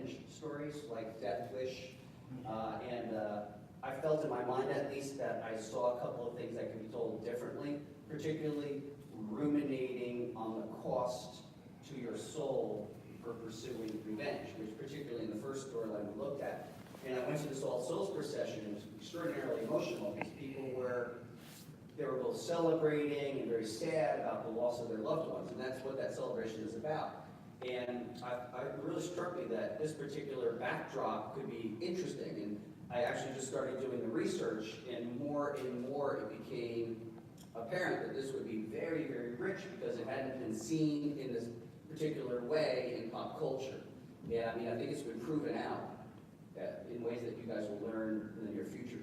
revenge stories like Death Wish. And I felt in my mind at least that I saw a couple of things that could be told differently, particularly ruminating on the cost to your soul for pursuing revenge, which particularly in the first storyline we looked at. And I went to this All Souls procession, and it was extraordinarily emotional because people they were both celebrating and very sad about the loss of their loved ones, and that's what that celebration is about. And it really struck me that this particular backdrop could be interesting, and I actually just started doing the research, and more it became apparent that this would be very, very rich because it hadn't been seen in this particular way in pop culture. Yeah, I mean, I think it's been proven out in ways that you guys will learn in the near future,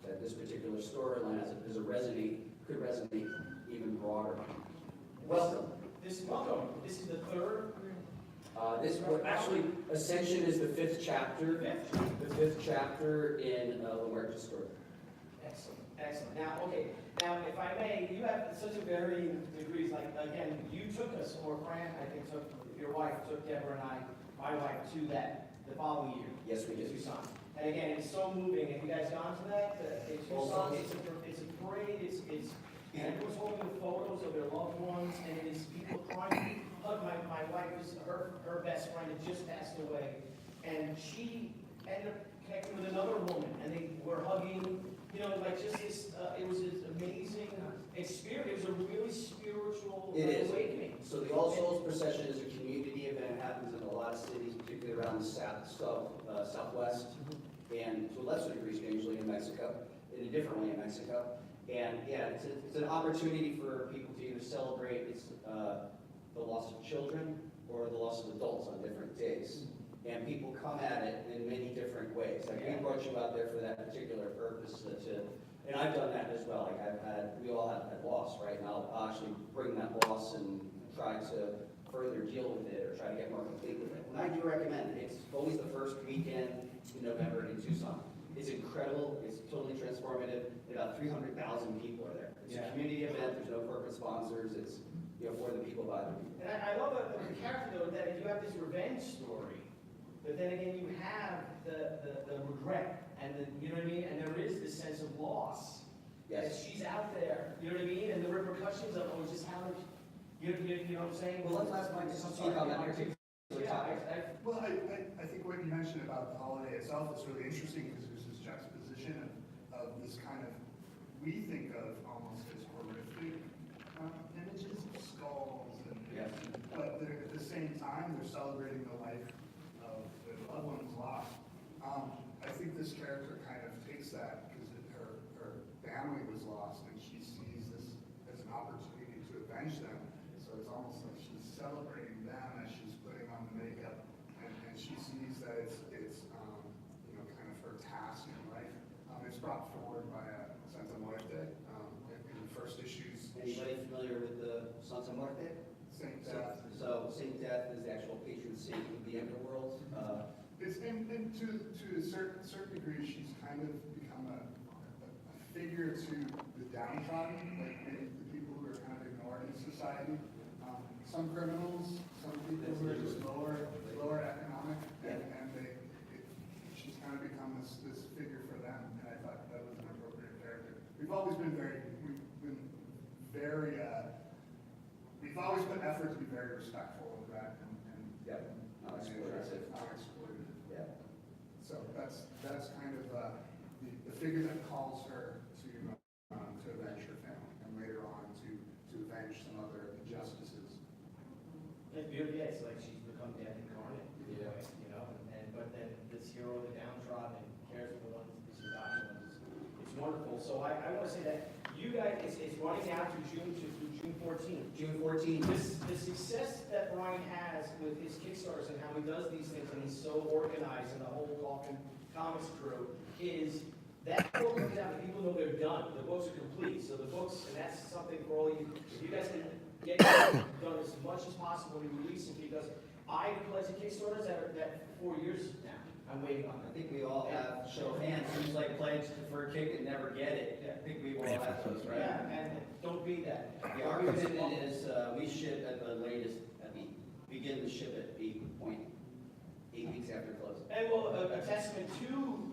that this particular storyline could resonate even broader. Welcome. Welcome. This is the third. Actually, Ascension is the fifth chapter. The fifth chapter in Lamarck's story. Excellent. Excellent. Now, if I may, you have such a varying degrees. Like again, you took us, or Fran, I think, your wife took Deborah and my wife, to that the following year. Yes, we did. Tucson. And again, it's so moving. Have you guys gone to that? Tucson. It's a parade. It's everyone's holding the photos of their loved ones, and it is people crying. Look, my wife was her best friend had just passed away, and she ended up connecting with another woman, and they were hugging. You know, like just this. It was an amazing experience. It was a really spiritual awakening. So the All Souls procession is a community event. It happens in a lot of cities, particularly around the southwest, and to a lesser degree, strangely, in Mexico, in a different way in Mexico. And yeah, it's an opportunity for people to either celebrate the loss of children or the loss of adults on different days. And people come at it in many different ways. Like we brought you out there for that particular purpose and I've done that as well. Like we all have had loss, right? And I'll actually bring that loss and try to further deal with it or try to get more complete with it. And I do recommend it. It's always the first weekend in November in Tucson. It's incredible. It's totally transformative. About 300,000 people are there. It's a community event. There's no corporate sponsors. It's for the people by the people. And I love the character though that you have this revenge story, but then again you have the regret and you know what I mean. And there is this sense of loss. Yes. She's out there. You know what I mean. And the repercussions of just how much. You know what I'm saying? Well, let's ask Mike to speak on that particular topic. Well, I think what you mentioned about the holiday itself is really interesting because there's this juxtaposition of this kind of, we think of almost as horrific images of skulls, but at the same time, they're celebrating the life of the loved ones lost. I think this character kind of takes that because her family was lost and she sees this as an opportunity to avenge them. So it's almost like she's celebrating them as she's putting on the makeup, and she sees that it's kind of her task in life. It's brought forward by Santa Muerte in the first issues. Anybody familiar with the Santa Muerte? Saint Death. So Saint Death is the actual patron saint of the underworld. And to a certain degree, she's kind of become a figure to the downtrodden, like the people who are kind of ignored in society. Some criminals, some people who are just lower economic, and she's kind of become this figure for them. And I thought that was an appropriate character. We've always put effort to be very respectful of that and not exploitative. Yeah. So that's kind of the figure that calls her to avenge her family, and later on to avenge some other injustices. It's beautiful. Yeah, it's like she's become death incarnate. Yeah. You know, but then this hero of the downtrodden and cares for the ones, these forgotten ones. It's wonderful. So I want to say that you guys, it's running now through June 14th. June 14th. The success that Brian has with his Kickstarters and how he does these things, and he's so organized, and the whole Coffin Comics crew, is that book comes out and people know they're done. The books are complete. So the books, and that's something for all you. If you guys can get done as much as possible in releasing, because I pledged Kickstarters that 4 years now. I'm waiting on that. I think we all have, show of hands, who's like pledged for a kick and never get it. I think we all have those, right? Yeah, and don't be that. Yeah, our commitment is we ship at the latest, begin to ship at 8 weeks after close. And well, a testament to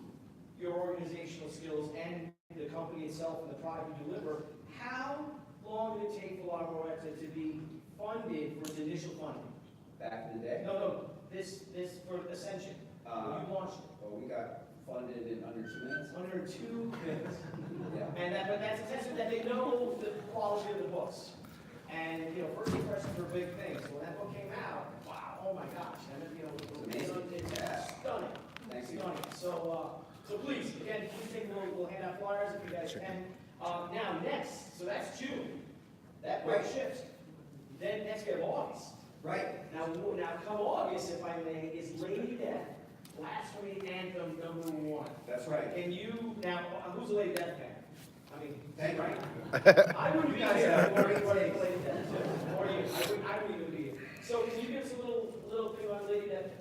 your organizational skills and the company itself and the product you deliver, how long did it take for La Moretta to be funded for its initial funding? Back in the day, No, this for Ascension, when you launched it, well, we got funded in under 2 minutes. under 2 minutes. Yeah. But that's a testament that they know the quality of the books. And, first impressions are big things. When that book came out, wow, oh my gosh, and It's amazing. it's Yeah. stunning. Thanks you. Stunning. So please, again, please take we'll hand out flyers if you guys can. Now, next, so that's June. That break shifts. Then next we have August. Right. Now come August, if I may, is Lady Death, Blasphemy Anthem #1. That's right. Can you, now, who's a Lady Death fan? I mean, Thank you. right? I wouldn't be here for Lady Death, too. Or you, I wouldn't even be here. So can you give us a little thing on Lady Death,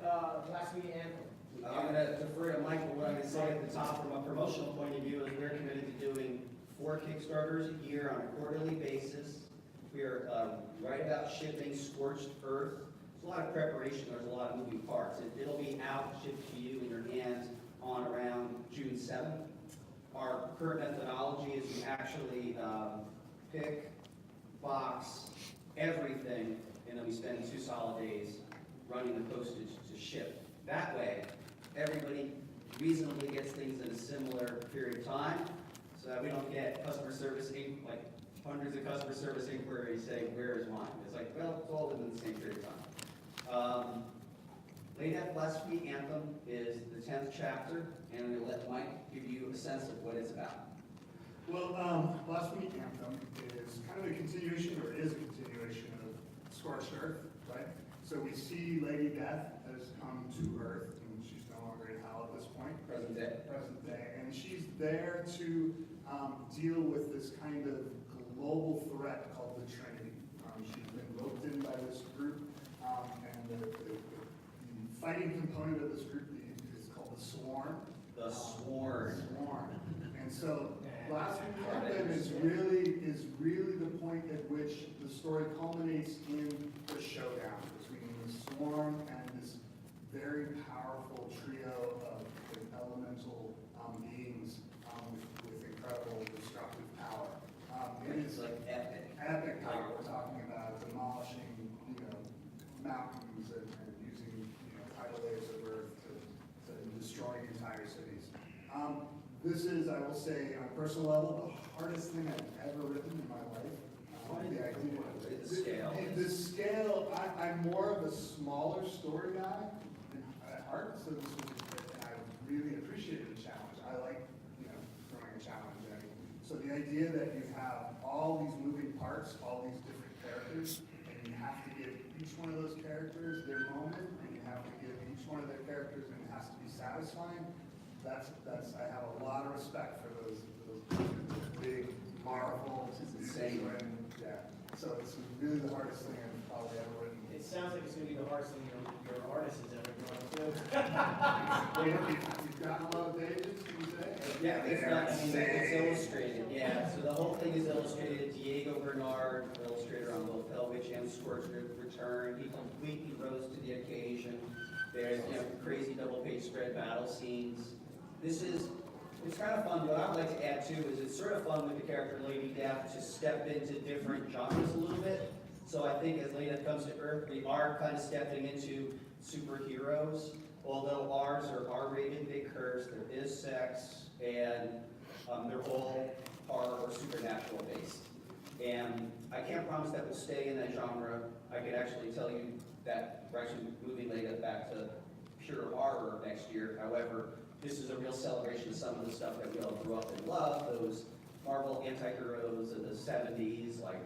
Blasphemy Anthem? I'm going to defer to Michael. What I'm going to say at the top from a promotional point of view is we're committed to doing 4 Kickstarters a year on a quarterly basis. We're right about shipping Scorched Earth. There's a lot of preparation. There's a lot of moving parts. It'll be out, shipped to you in your hands on around June 7th. Our current methodology is you actually pick, box, everything, and then we spend 2 solid days running the postage to ship. That way, everybody reasonably gets things in a similar period of time, so that we don't get customer service, like hundreds of customer service inquiries saying, where is mine? It's like, well, it's all within the same period of time. Lady Death Blasphemy Anthem is the 10th chapter, and I'm going to let Mike give you a sense of what it's about. Well, Blasphemy Anthem is kind of a continuation, or is a continuation of Scorched Earth, right? So we see Lady Death has come to Earth, and she's no longer in hell at this point. Present day. Present day, and she's there to deal with this kind of global threat called the Trinity. She's been roped in by this group, and the fighting component of this group is called the Swarm. The Sworn. Swarm. And so Blasphemy Anthem is really the point at which the story culminates in the showdown between the Swarm and this very powerful trio of elemental beings with incredible destructive power. It's like epic. Epic power. We're talking about demolishing, mountains and using, tidal waves of earth to destroy entire cities. This is, I will say, on a personal level, the hardest thing I've ever written in my life. The scale. The scale, I'm more of a smaller story guy at heart, so this was, and I really appreciated the challenge. I like, throwing a challenge at me. So the idea that you have all these moving parts, all these different characters, and you have to give each one of those characters their moment, and you have to give each one of their characters, and it has to be satisfying. That's I have a lot of respect for those big Marvel. It's insane. Yeah. So it's really the hardest thing I've probably ever written. It sounds like it's going to be the hardest thing your artist has ever drawn. You've gotten a lot of pages, can you say? Yeah, it's illustrated, yeah. So the whole thing is illustrated. Diego Bernard, illustrator on both Hellwitch and Scorched Earth Return. He completely rose to the occasion. There's, crazy double-page spread battle scenes. It's kind of fun. What I would like to add too is it's sort of fun with the character Lady Death to step into different genres a little bit. So I think as Lady Death comes to Earth, we are kind of stepping into superheroes. Although ours are R-rated, they curse, there is sex, and they're all horror or supernatural based. And I can't promise that we'll stay in that genre. I can actually tell you that we're actually moving Lady Death back to pure horror next year. However, this is a real celebration of some of the stuff that we all grew up and loved, those Marvel anti-heroes of the 70s, like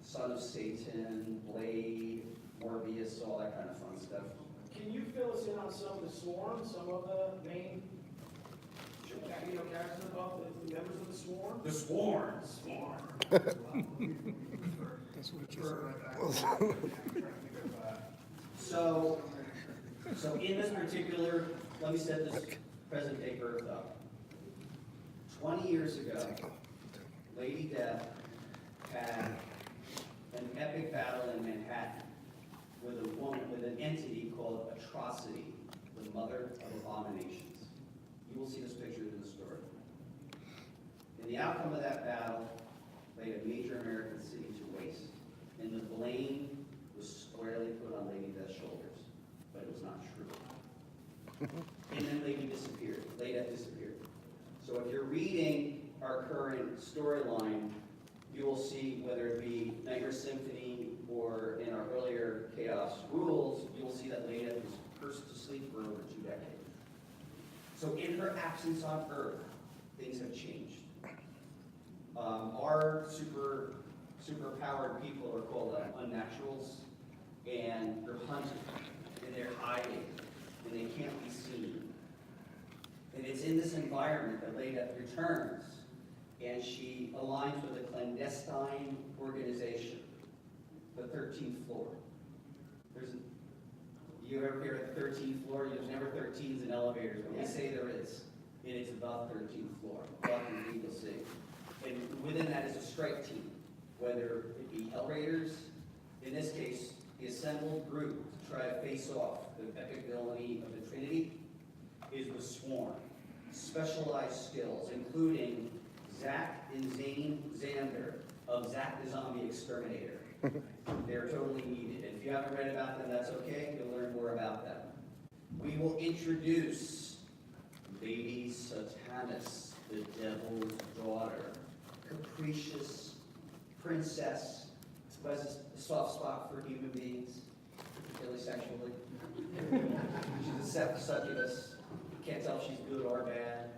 Son of Satan, Blade, Morbius, all that kind of fun stuff. Can you fill us in on some of the Swarm, some of the main characters above, the members of the Swarm? The Swarm. That's what you said. So in this particular, let me set this present day Earth up. 20 years ago, Lady Death had an epic battle in Manhattan with an entity called Atrocity, the mother of abominations. You will see this picture in the story. And the outcome of that battle laid a major American city to waste, and the blame was squarely put on Lady Death's shoulders, but it was not true. And then Lady disappeared. Lady Death disappeared. So if you're reading our current storyline, you will see, whether it be Nightmare Symphony or in our earlier Chaos Rules, you will see that Lady Death was cursed to sleep for over 2 decades. So in her absence on Earth, things have changed. Our superpowered people are called unnaturals, and they're hunted, and they're hiding, and they can't be seen. And it's in this environment that Lady Death returns, and she aligns with a clandestine organization, the 13th floor. You ever hear of the 13th floor? There's never 13s in elevators, but we say there is. And it's the 13th floor. Welcome to Eagle City. And within that is a strike team, whether it be Hell Raiders, in this case, the assembled group to try to face off the epic villainy of the Trinity is the Swarm. Specialized skills, including Zack and Zane Zander of Zack the Zombie Exterminator. They're totally needed. And if you haven't read about them, that's okay. You'll learn more about them. We will introduce Lady Satanus, the Devil's daughter, capricious princess who has a soft spot for human beings, particularly sexually. She's a succubus. Can't tell if she's good or bad.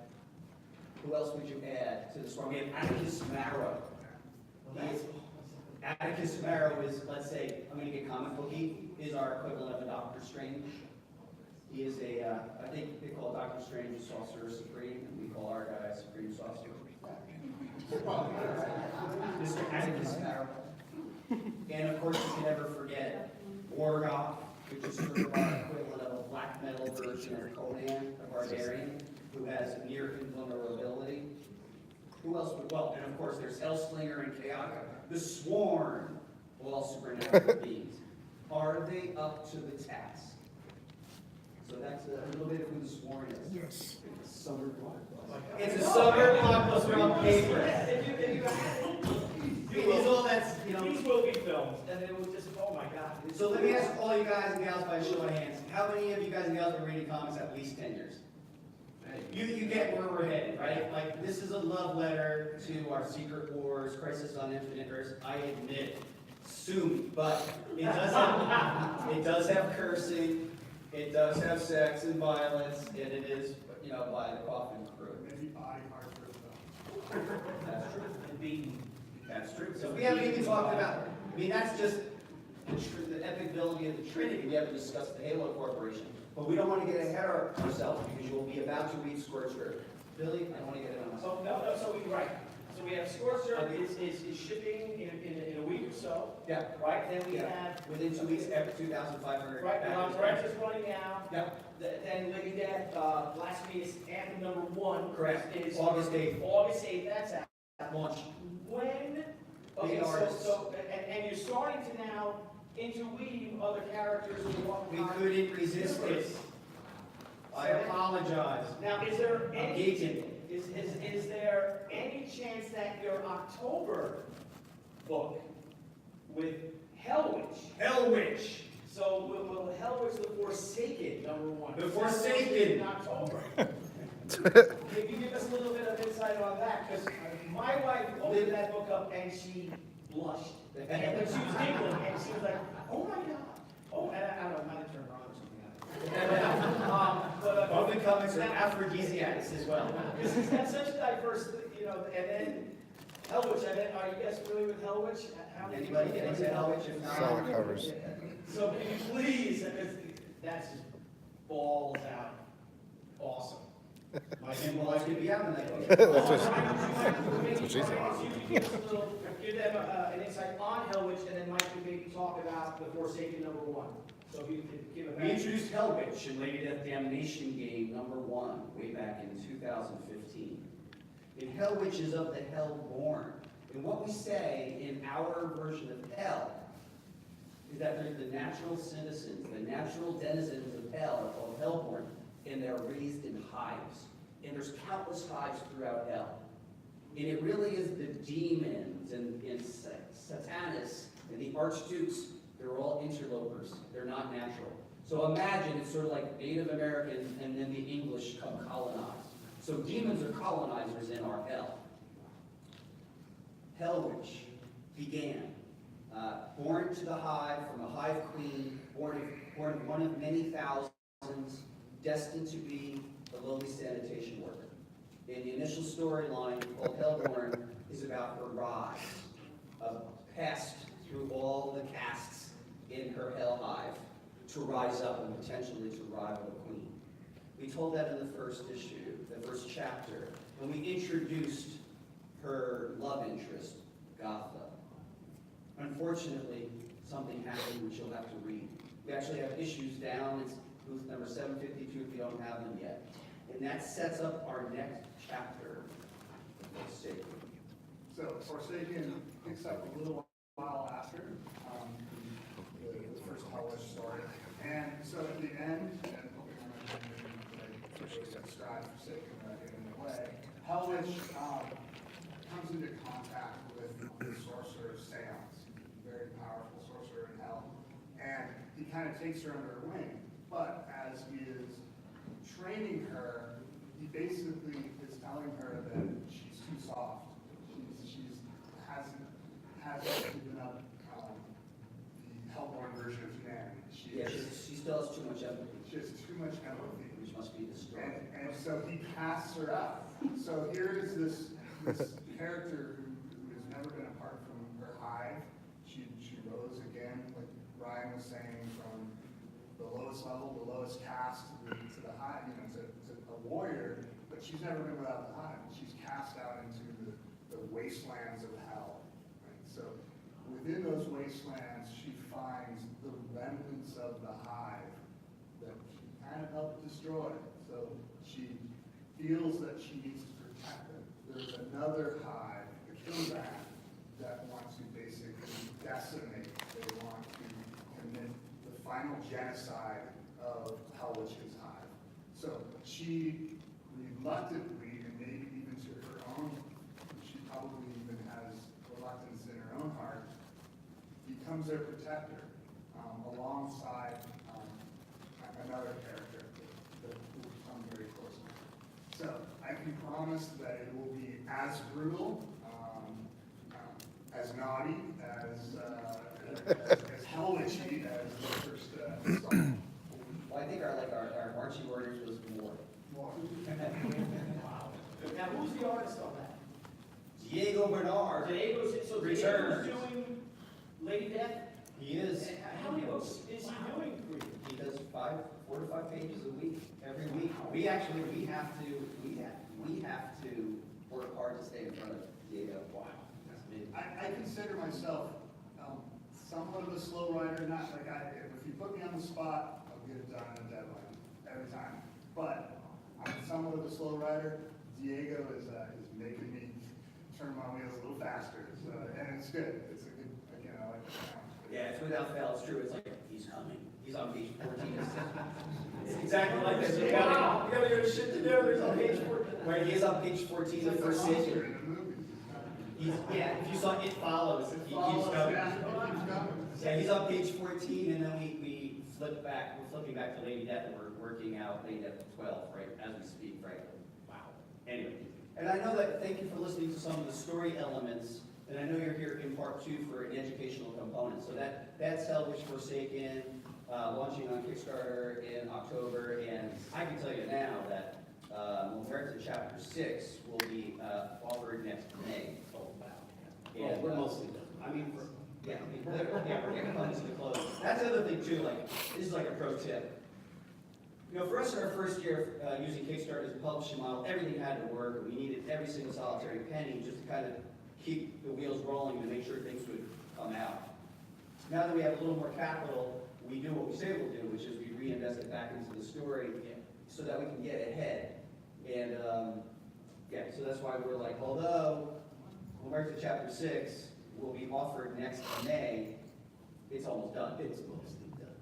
Who else would you add to the swarm? We have Atticus Marrow. Atticus Marrow is, let's say, I'm going to get comic booky, is our equivalent of a Doctor Strange. He is I think they call Doctor Strange a Sorcerer Supreme, and we call our guy Supreme Sorcerer. Mr. Atticus Marrow. And of course, you can never forget Morgoth, which is sort of our equivalent of a black metal version of Conan, a barbarian, who has near invulnerability. Who else would, well, and of course there's Hellslinger and Chaotica. The Swarm, all supernatural beings. Are they up to the task? So that's a little bit of who the Swarm is. Yes. It's a summer blockbuster. It's a summer blockbuster on paper. It's all that's, you know. These will be filmed, and it was just, oh my God. So let me ask all you guys and gals by a show of hands. How many of you guys and gals have been reading comics at least 10 years? You get where we're headed, right? Like, this is a love letter to our Secret Wars, Crisis on Infinite Earths. I admit, sue me, but it does have cursing, it does have sex and violence, and it is, you know, by the Coffin crew. Maybe body parts as well. That's true. And beaten. That's true. So we haven't even talked about, I mean, that's just the epic villainy of the Trinity. We haven't discussed the Halo Corporation. But we don't want to get ahead of ourselves because you will be about to read Scorched Earth. Billy, I don't want to get ahead of myself. So right. So we have Scorched Earth is shipping in a week or so. Yeah. Right? Then we have within 2 weeks, every 2,500. right. Correct is running out. Yeah. Then Lady Death, Blasphemy is anthem number 1. Correct. Is August 8th. August 8th. That's out. Launch. When? Okay. Big artists. And you're starting to now interweave other characters in one. We couldn't resist it. I apologize. Now, is there I'm any? geeking. Is there any chance that your October book with Hell Witch? So will Hell Witch the Forsaken number 1? The Forsaken. In October. Can you give us a little bit of insight on that? Because my wife opened that book up and she blushed. And when she was giggling, and she was like, "Oh my God!" Oh, and I don't know, might have turned on or something. Comic comics are aphrodisiacs as well. Because it's got such a diverse, you know, and then Hell Witch. Are you guys familiar with Hell Witch? Anybody get into Hell Witch? If not, Solid covers. So can you please, that's just balls out. Awesome. my symbolize could be out in that book. That's what That's she said. Give them an insight on Hell Witch, and then Mike can maybe talk about the Forsaken number 1. So if you could give a We introduced Hell Witch in Lady Death Damnation Game number 1 way back in 2015. And Hell Witch is of the Hellborn. And what we say in our version of Hell is that they're the natural citizens, the natural denizens of Hell are called Hellborn. and they're raised in hives. And there's countless hives throughout hell. And it really is the demons and Satanists and the archdukes, they're all interlopers. They're not natural. So imagine it's sort of like Native Americans and then the English come colonize. So demons are colonizers in our hell. Hell Witch began, born to the hive from a hive queen, born one of many thousands, destined to be the lowly sanitation worker. And the initial storyline called Hellborn is about her rise, passed through all the castes in her hell hive to rise up and potentially to rival the queen. We told that in the first issue, the first chapter, when we introduced her love interest, Gotha. Unfortunately, something happened which you'll have to read. We actually have issues down. It's booth number 752 if you don't have them yet. And that sets up our next chapter, Forsaken. So Forsaken picks up a little while after the first Hellish story. And so at the end, and I describe Forsaken in a way, Hellish comes into contact with the sorcerer Seance, very powerful sorcerer in hell. And he kind of takes her under her wing. But as he is training her, he basically is telling her that she's too soft. Hasn't given up the Hellborn version of humanity. She still has too much empathy. She has too much empathy. Which must be destroyed. And so he casts her out. So here is this character who has never been apart from her hive. She rose again, like Ryan was saying, from the lowest level, the lowest caste, to the hive, to a warrior, but she's never been without the hive. She's cast out into the wastelands of hell. Right? So within those wastelands, she finds the remnants of the hive that she kind of helped destroy. So she feels that she needs to protect it. There's another hive, the Kilran, that wants to basically decimate. They want to commit the final genocide of Hellwitch's hive. So she reluctantly, and maybe even to her own, she probably even has reluctance in her own heart, becomes their protector alongside another character that will become very close to her. So I can promise that it will be as brutal, as naughty, as hell-witchy as the first installment. Well, I think our marching orders was more. Wow. Now, who's the artist on that? Diego Bernard. Diego's, so Returns. Diego's doing Lady Death? He is. How many books is he doing for you? He does 4 to 5 pages a week, every week. We have to work hard to stay in front of Diego. Wow. That's amazing. I consider myself somewhat of a slow writer, not like if you put me on the spot, I'll get it done in a deadline every time. But I'm somewhat of a slow writer. Diego is making me turn my wheels a little faster, so, and it's good. It's a good, I like the challenge. Yeah, it's without fail, it's true. It's like, he's coming. He's on page 14. It's exactly like this. You gotta get shit to do. He's on page 14. Right, he is on page 14 of Forsaken. In the movies. If you saw It Follows, he keeps coming. Yeah, he's on page 14, and then we flip back. We're flipping back to Lady Death, and we're working out Lady Death 12, right, as we speak, right? Wow. Anyway, and I know that, thank you for listening to some of the story elements, and I know you're here in part 2 for an educational component. So that's Hellwitch Forsaken, launching on Kickstarter in October, and I can tell you now that when we're to chapter 6, will be offered next May. Oh, wow. And we're mostly done. We're getting close to the close. That's the other thing too, this is like a pro tip. For us in our first year using Kickstarter as a publishing model, everything had to work. We needed every single solitary penny just to kind of keep the wheels rolling to make sure things would come out. Now that we have a little more capital, we do what we say we'll do, which is we reinvest it back into the story so that we can get ahead. And so that's why we're like, although when we're to chapter 6, will be offered next May, it's almost done. It's mostly done.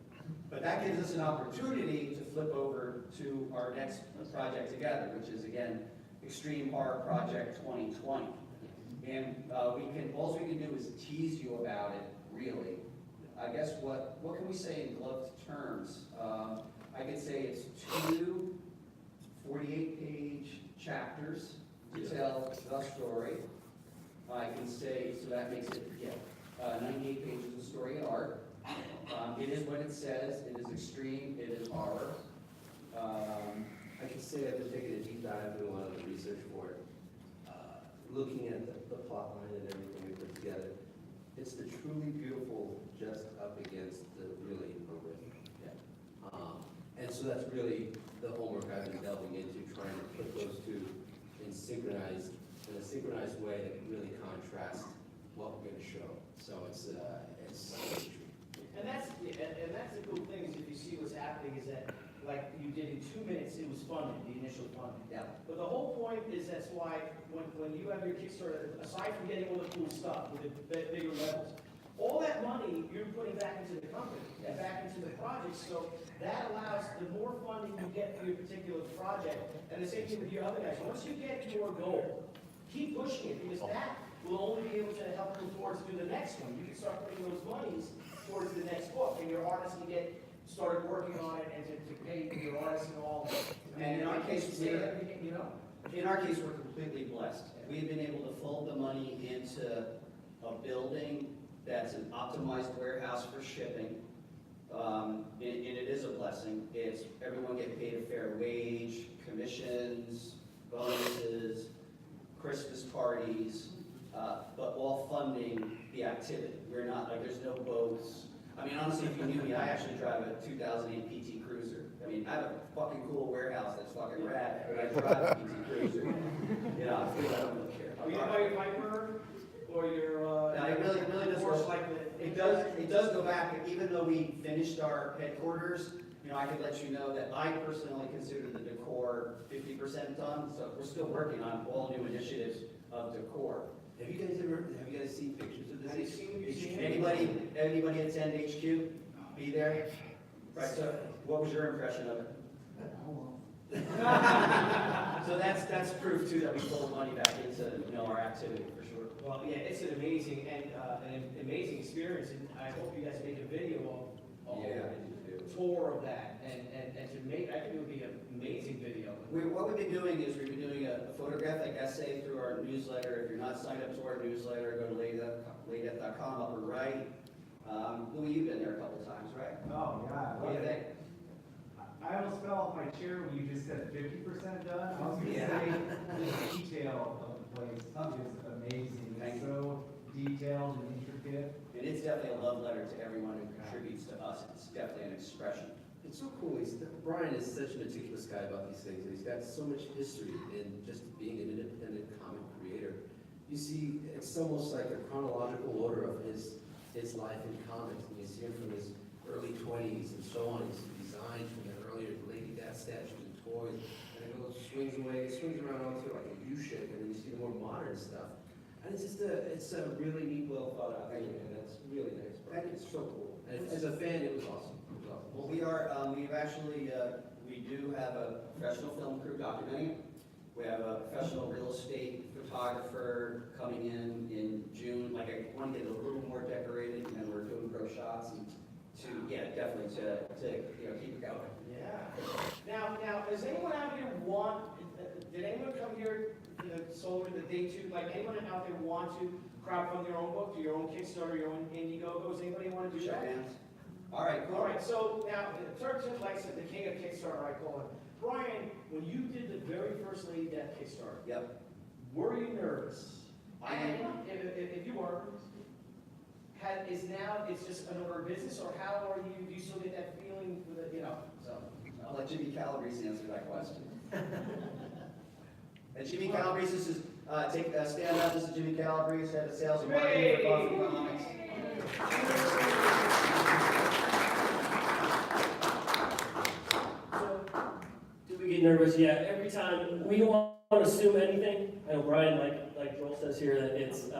But that gives us an opportunity to flip over to our next project together, which is again, Extreme Horror Project 2020. And all we can do is tease you about it, really. I guess what can we say in gloved terms? I could say it's 2 48-page chapters to tell the story. I can say, so that makes it, 98 pages of story and art. It is what it says, it is extreme, it is horror. I can say I've been taking a deep dive into a lot of the research for it, looking at the plot line and everything we put together. It's the truly beautiful just up against the really horrific. And so that's really the homework I've been delving into, trying to put those two in a synchronized way that really contrasts what we're going to show. So it's And that's the cool thing, is if you see what's happening, is that, like you did in 2 minutes, it was funded, the initial funding. Yeah. But the whole point is that's why, when you have your Kickstarter, aside from getting all the cool stuff with the bigger levels, all that money you're putting back into the company and back into the project, so that allows, the more funding you get for your particular project, and the same thing with your other guys, once you get your goal, keep pushing it, because that will only be able to help you towards do the next one. You can start putting those monies towards the next book, and your artists can get started working on it, and to pay your artists and all. And in our case, say everything, you know. In our case, we're completely blessed. We've been able to fold the money into a building that's an optimized warehouse for shipping. And it is a blessing. It's everyone getting paid a fair wage, commissions, bonuses, Christmas parties, but all funding the activity. We're not, like, there's no boats. I mean, honestly, if you knew me, I actually drive a 2008 PT Cruiser. I mean, I have a fucking cool warehouse that's fucking rad, but I drive a PT Cruiser. You know, I feel I don't really care. Are you by your Piper, or your, No, it really does horse go, like the? it does go back, even though we finished our headquarters, you know, I could let you know that I personally consider the decor 50% done, so we're still working on all new initiatives of decor. Have you guys seen pictures of this? Have you seen Anybody attend HQ? Be there? Right, so what was your impression of it? So that's proof too that we pulled money back into, you know, our activity for sure. Well, yeah, it's an amazing experience, and I hope you guys make a video of a tour of that, and to make, I think it would be an amazing video. What we've been doing is we've been doing a photographic essay through our newsletter. If you're not signed up to our newsletter, go to laydeath.com, upper right. Louis, you've been there a couple times, right? Oh, yeah. What do you think? I almost fell off my chair when you just said 50% done. I was going to Yeah. say the detail of the place is amazing. It's so detailed and intricate. And it's definitely a love letter to everyone who contributes to us. It's definitely an expression. It's so cool. Brian is such a meticulous guy about these things. He's got so much history in just being an independent comic creator. You see, it's almost like a chronological order of his life in comics. And you see him from his early 20s and so on. He's designed from the earlier Lady Death statues and toys. And it goes, swings around onto like a U-shape, and then you see the more modern stuff. And it's just it's a really neat, well thought out thing, and that's really nice. And it's so cool. And as a fan, it was awesome. Well, we do have a professional film crew documenting it. We have a professional real estate photographer coming in June. Like, I want to get it a little more decorated, and we're doing pro shots and definitely to keep it going. Yeah. Now, does anyone out here did anyone come here, sold the day two, like anyone out there want to crowdfund their own book, do your own Kickstarter, your own Indiegogo? Does anybody want to do Show that? hands. All right, cool. All right, so now, in terms of, like I said, the king of Kickstarter, I call him. Brian, when you did the very first Lady Death Kickstarter, Yep. were you nervous? I am. If you were, it's just an order of business, or how are you, do you still get that feeling with it, so? I'll let Jimmy Calabrese answer that question. And Jimmy Calabrese, this is, stand up, this is Jimmy Calabrese, head of sales and marketing for Coffin Comics. Do we get nervous? Yeah, every time. We don't want to assume anything. I know Brian, like Joel says here, that it's,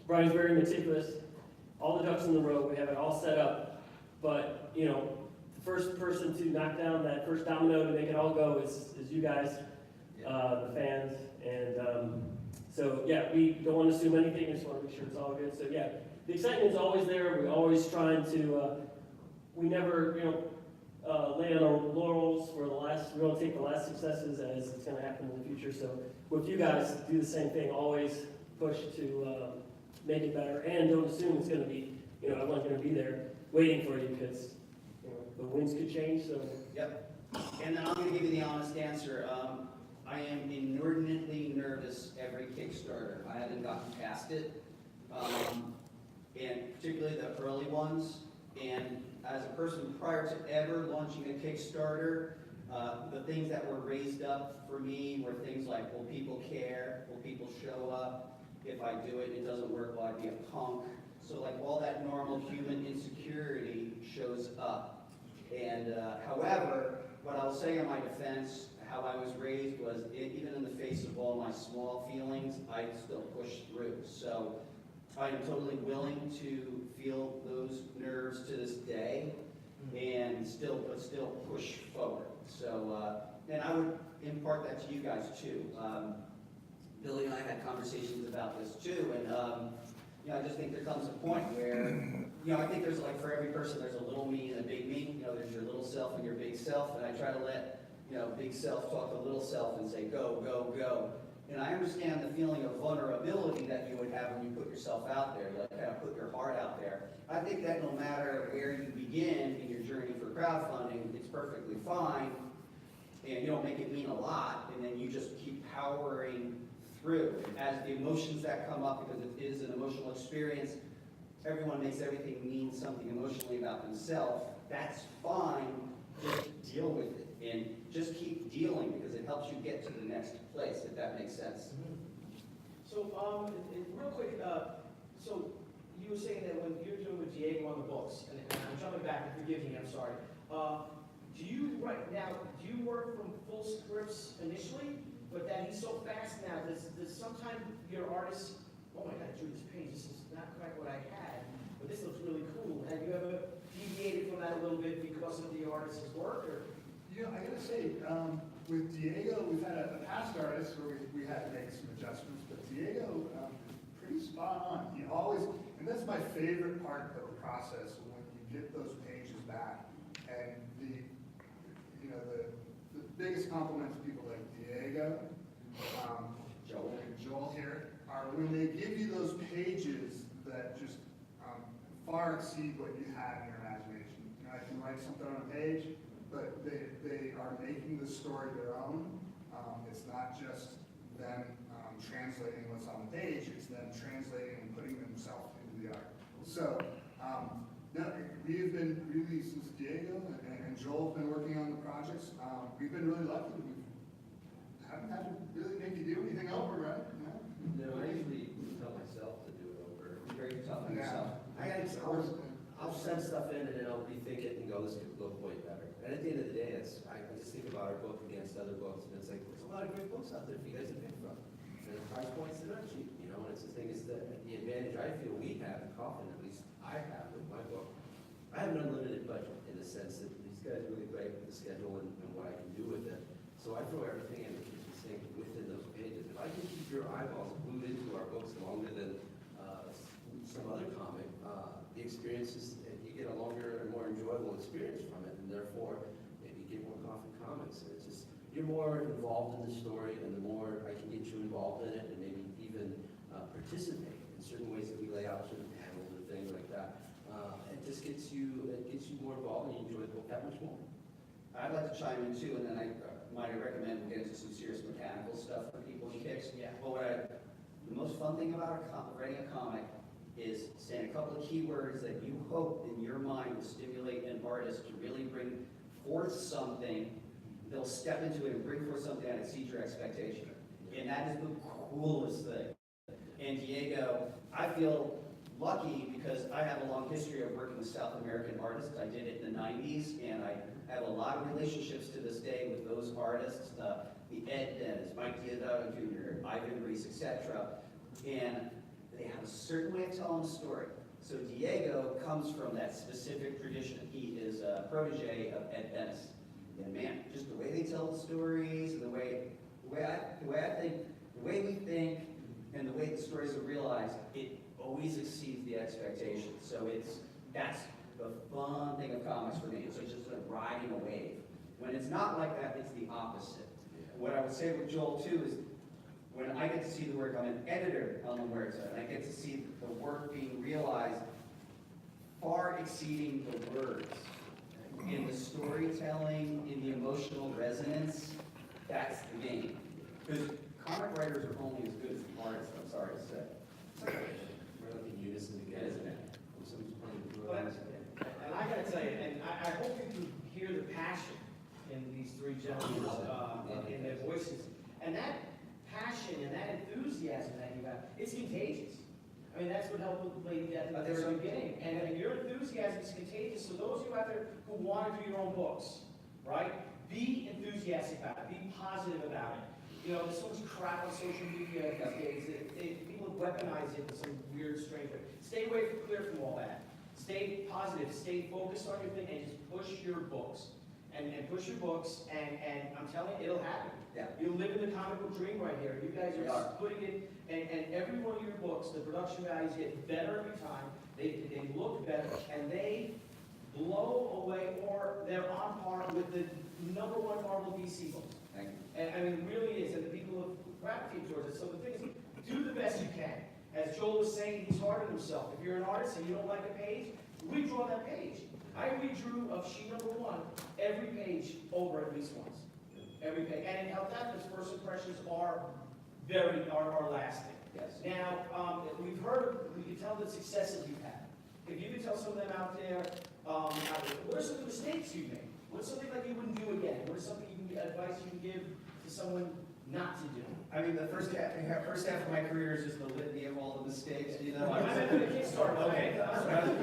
Brian's very meticulous. All the ducks in the row, we have it all set up. but, you know, the first person to knock down that first domino to make it all go is you guys, the fans. And so, yeah, we don't want to assume anything, we just want to make sure it's all good. So, yeah, the excitement's always there. We're always trying to, we never, you know, lay on our laurels for the last, we don't take the last successes as it's going to happen in the future. So with you guys, do the same thing, always push to make it better, and don't assume it's going to be, you know, everyone's going to be there waiting for you, because, you know, the winds could change, so. Yep. And then I'm gonna give you the honest answer. I am inordinately nervous every Kickstarter. I haven't gotten past it. And particularly the early ones. And as a person prior to ever launching a Kickstarter, the things that were raised up for me were things like, will people care? Will people show up? If I do it, it doesn't work, will I be a punk? So like all that normal human insecurity shows up. And however, what I'll say in my defense, how I was raised was, even in the face of all my small feelings, I still push through. So I am totally willing to feel those nerves to this day, and still push forward. So, and I would impart that to you guys too. Billy and I had conversations about this too, and you know, I just think there comes a point where, you know, I think there's like, for every person, there's a little me and a big me. You know, there's your little self and your big self, and I try to let, you know, big self talk to little self and say, go, go, go. And I understand the feeling of vulnerability that you would have when you put yourself out there, like kind of put your heart out there. I think that no matter where you begin in your journey for crowdfunding, it's perfectly fine, and you don't make it mean a lot, and then you just keep powering through. As the emotions that come up, because it is an emotional experience, everyone makes everything mean something emotionally about themselves. That's fine, just deal with it, and just keep dealing, because it helps you get to the next place, if that makes sense. So, real quick, so you were saying that when you're doing with Diego on the books, and I'm jumping back, and forgive me, I'm sorry. Do you, right now, do you work from full scripts initially, but that he's so fast now, does sometimes your artists, oh my God, Drew, this page, this is not quite what I had, but this looks really cool. Have you ever deviated from that a little bit because of the artist's work, or? You know, I gotta say, with Diego, we've had a past artist where we had to make some adjustments, but Diego, pretty spot on. He always, and that's my favorite part of the process, when you get those pages back, and the biggest compliment to people like Diego, Joel here, are when they give you those pages that just far exceed what you had in your imagination. You know, I can write something on a page, but they are making the story their own. It's not just them translating what's on the page, it's them translating and putting themselves into the art. So, no, we've been really, since Diego and Joel have been working on the projects, we've been really lucky. We haven't had to really make you do anything over, right? No, I usually tell myself to do it over. Be very tough on yourself. I'll send stuff in and then I'll rethink it and go, this could look way better. And at the end of the day, I just think about our book against other books, and it's like, there's a lot of great books out there for you guys to pick from. And the price points, they're not cheap, you know, and it's the thing, is the advantage I feel we have in Coffin, at least I have with my book. I have an unlimited budget in the sense that these guys really great with the schedule and what I can do with it. So I throw everything in the kitchen sink within those pages. If I can keep your eyeballs glued into our books longer than some other comic, the experience is, you get a longer and more enjoyable experience from it, and therefore maybe you get more Coffin comics. And it's just, you're more involved in the story, and the more I can get you involved in it, and maybe even participate in certain ways that we lay out certain panels or things like that. It just gets you more involved, and you enjoy the book that much more. I'd like to chime in too, and then I might recommend we get into some serious mechanical stuff for people in kicks. Yeah. But the most fun thing about writing a comic is saying a couple of keywords that you hope in your mind will stimulate an artist to really bring forth something. They'll step into it and bring forth something that exceeds your expectation. And that is the coolest thing. And Diego, I feel lucky because I have a long history of working with South American artists. I did it in the 90s, and I have a lot of relationships to this day with those artists, the Ed Dennis, Mike Diodoro Jr., Ivan Reese, etc. And they have a certain way of telling a story. So Diego comes from that specific tradition. He is a protege of Ed Dennis. And man, just the way they tell the stories, and the way I think, the way we think, and the way the stories are realized, it always exceeds the expectations. So that's the fun thing of comics for me. It's like just like riding a wave. When it's not like that, it's the opposite. What I would say with Joel too is, when I get to see the work, I'm an editor on the work, and I get to see the work being realized far exceeding the words. In the storytelling, in the emotional resonance, that's the game. Because comic writers are only as good as the artists, I'm sorry to say. We're like in unison together. Isn't it? When someone's playing the But- drums. And I gotta tell you, and I hope you can hear the passion in these three gentlemen, in their voices. And that passion and that enthusiasm that you have, it's contagious. I mean, that's what helped with Lady Death at the very beginning. And your enthusiasm is contagious. So those of you out there who want to do your own books, right? Be enthusiastic about it. Be positive about it. You know, there's so much crap on social media these days. People weaponize it in some weird, strange way. Stay clear from all that. Stay positive. Stay focused on your thing, and just push your books. And push your books, and I'm telling you, it'll happen. Yeah. You'll live in the comic book dream right here. You guys We are are. putting it, and every one of your books, the production values get better every time. They look better, and they blow away, or they're on par with the #1 Marvel DC books. Thank you. And I mean, it really is, and the people have gravitated towards it. So the thing is, do the best you can. As Joel was saying, he's hard on himself. If you're an artist and you don't like a page, redraw that page. I redrew of sheet #1 every page over at least once. Every page. And it helped out because first impressions are lasting. Yes. Now, we can tell the successes you've had. If you could tell some of them out there, what are some of the mistakes you made? What's something like you wouldn't do again? What is something advice you can give to someone not to do? I mean, the first half of my career is just the litany of all the mistakes, you know? I meant for the Kickstarter. Okay.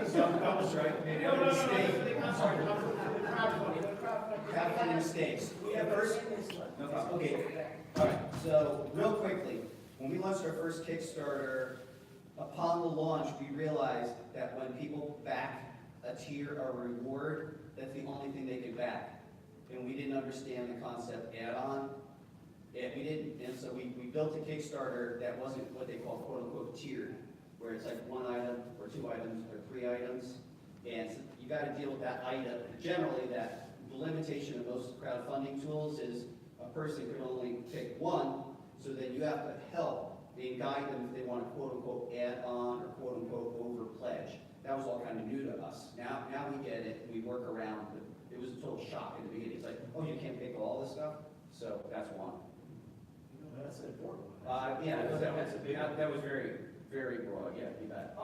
So I was right. Maybe No, I'm no, a no, mistake. I'm sorry, I'm for the crowdfunding. The crowdfunding. Crowdfunding mistakes. We have The first- 10 minutes left. No problem. Okay. All right, so real quickly, when we launched our first Kickstarter, upon the launch, we realized that when people back a tier or reward, that's the only thing they could back. And we didn't understand the concept add-on. And we didn't, and so we built a Kickstarter that wasn't what they call quote-unquote tiered, where it's like 1 item or 2 items or 3 items. And so you gotta deal with that item. Generally, that the limitation of most crowdfunding tools is a person can only pick one, so then you have to help and guide them if they want to quote-unquote add on or quote-unquote over pledge. That was all kind of new to us. Now we get it, we work around, but it was a total shock in the beginning. It's like, oh, you can't pick all this stuff? So that's one. That's an important one. Yeah, That's a big one. that was very, very broad, yeah, you bet.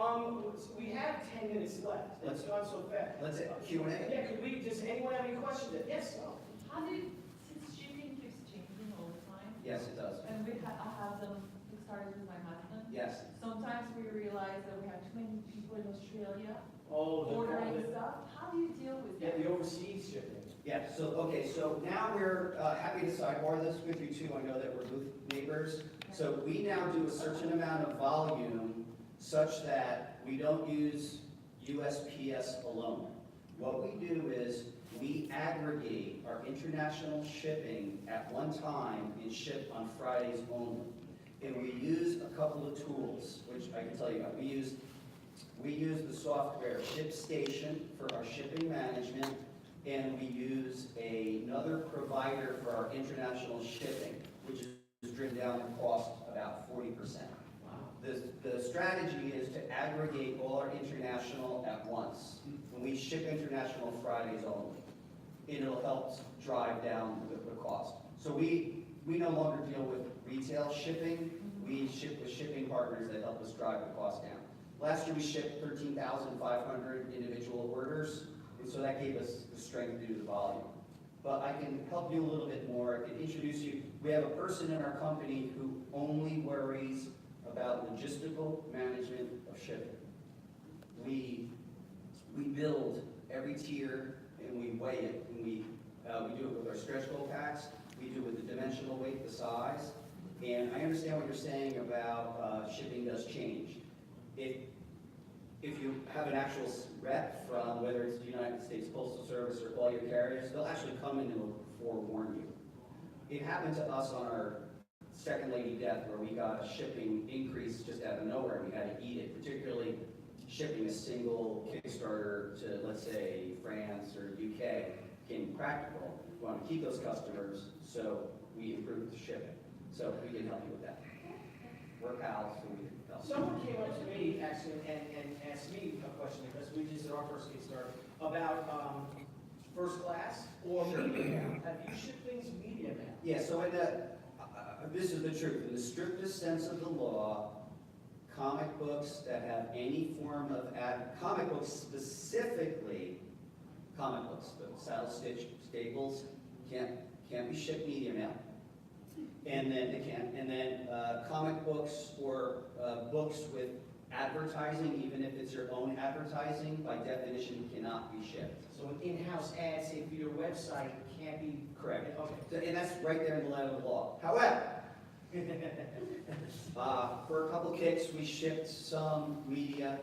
We have 10 minutes left. It's Let's- gone so fast. Let's Q&A. Yeah, does anyone have any questions? Yes? Since shipping keeps changing all the time, Yes, it does. and I have them started with my husband, Yes. sometimes we realize that we have too many people in Australia Oh, ordering stuff. How do you deal with yeah, that? the overseas shipping. Yeah, so now we're happy to sidebar this with you too. I know that we're booth neighbors. So we now do a certain amount of volume such that we don't use USPS alone. What we do is we aggregate our international shipping at one time and ship on Fridays only. And we use a couple of tools, which I can tell you about. We use the software ShipStation for our shipping management, and we use another provider for our international shipping, which has driven down the cost about 40%. The strategy is to aggregate all our international at once. And we ship international Fridays only. And it'll help drive down the cost. So we no longer deal with retail shipping. We ship with shipping partners that help us drive the cost down. Last year we shipped 13,500 individual orders, and so that gave us the strength due to the volume. But I can help you a little bit more. I can introduce you. We have a person in our company who only worries about logistical management of shipping. We build every tier and we weigh it, and we do it with our stretch goal packs. We do it with the dimensional weight, the size. And I understand what you're saying about shipping does change. if you have an actual rep from, whether it's the United States Postal Service or all your carriers, they'll actually come in and forewarn you. It happened to us on our second lady death where we got a shipping increase just out of nowhere. We had to eat it, particularly shipping a single Kickstarter to, let's say, France or UK became practical. We want to keep those customers, so we improved the shipping. So we can help you with that. We're pals, so we can help. Someone came up to me actually and asked me a question, because we just did our first Kickstarter, about first class or Sure. media mail. Have you shipped things media mail? Yeah, so in this is the truth. In the strictest sense of the law, comic books that have any form of comic books specifically, comic books, the saddle stitch staples can't be shipped media mail. And then they can't. And then comic books or books with advertising, even if it's your own advertising, by definition cannot be shipped. So an in-house ad, say for your website, can't be. Correct. Okay. So, and that's right there in the letter of the law. However, for a couple kicks, we shipped some media,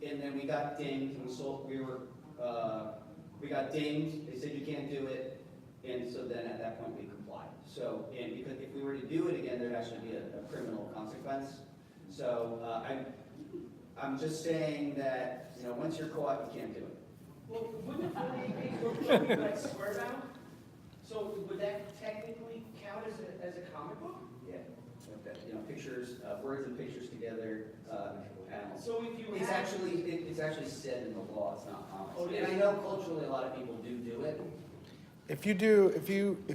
and then we got dinged. We got dinged. They said you can't do it, and so then at that point we complied. So, and because if we were to do it again, there'd actually be a criminal consequence. So I'm just saying that, you know, once you're caught, you can't do it. Well, wouldn't the 48 page book be like square bound? So would that technically count as a comic book? Yeah. Okay. You know, pictures, words and pictures together, panels. So if you It's have. actually said in the law, it's not comics. Oh, it And I is? know culturally a lot of people do it. If